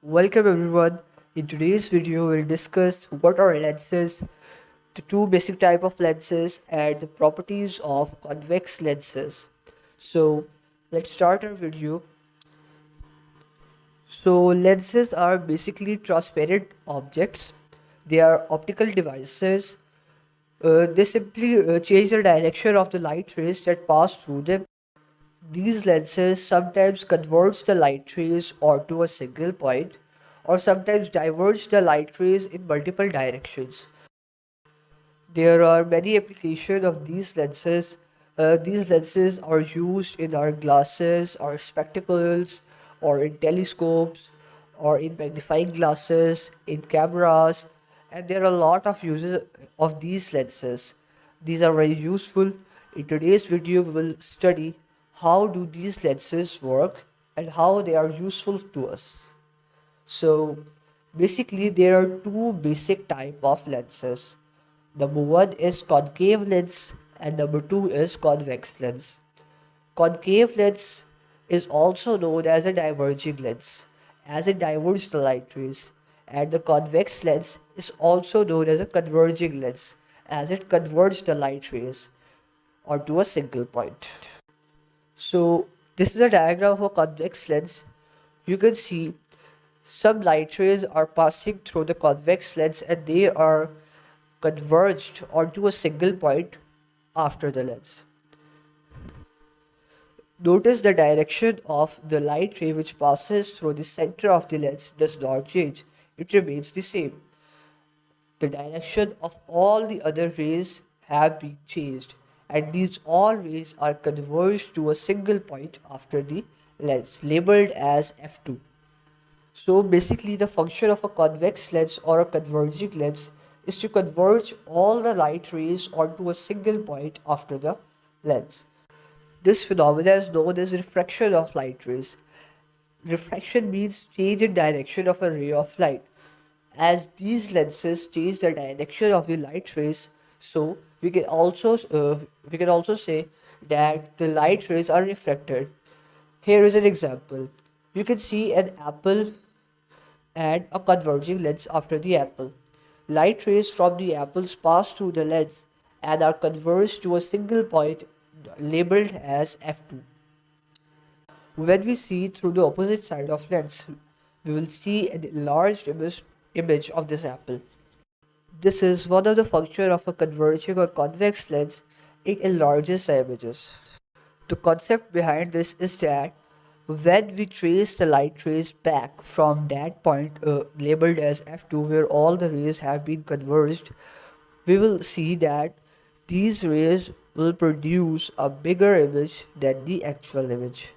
Welcome everyone. In today's video, we'll discuss what are lenses, the two basic type of lenses, and the properties of convex lenses. So let's start our video. So lenses are basically transparent objects. They are optical devices. They simply change the direction of the light rays that pass through them. These lenses sometimes converge the light rays onto a single point, or sometimes diverge the light rays in multiple directions. There are many applications of these lenses. These lenses are used in our glasses, our spectacles, or in telescopes, or in magnifying glasses, in cameras, and there are a lot of uses of these lenses. These are very useful. In today's video, we will study how do these lenses work and how they are useful to us. So basically there are two basic type of lenses. Number one is concave lens and number two is convex lens. Concave lens is also known as a diverging lens, as it diverges the light rays, and the convex lens is also known as a converging lens, as it converges the light rays onto a single point. So this is a diagram of a convex lens. You can see some light rays are passing through the convex lens and they are converged onto a single point after the lens. Notice the direction of the light ray which passes through the center of the lens does not change, it remains the same. The direction of all the other rays have been changed, and these all rays are converged to a single point after the lens, labeled as F2. So basically the function of a convex lens or a converging lens is to converge all the light rays onto a single point after the lens. This phenomenon is known as refraction of light rays. Refraction means change in direction of a ray of light. As these lenses change the direction of the light rays, so we can also say that the light rays are refracted. Here is an example. You can see an apple and a converging lens after the apple. Light rays from the apples pass through the lens and are converged to a single point labeled as F2. When we see through the opposite side of lens, we will see an enlarged image of this apple. This is one of the functions of a converging or convex lens. It enlarges the images. The concept behind this is that when we trace the light rays back from that point labeled as F2 where all the rays have been converged, we will see that these rays will produce a bigger image than the actual image.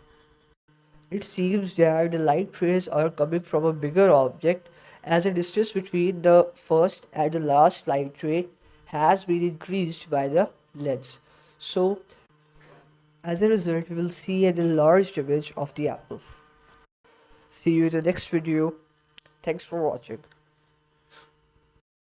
It seems that the light rays are coming from a bigger object as the distance between the first and the last light ray has been increased by the lens. So as a result, we will see an enlarged image of the apple. See you in the next video. Thanks for watching.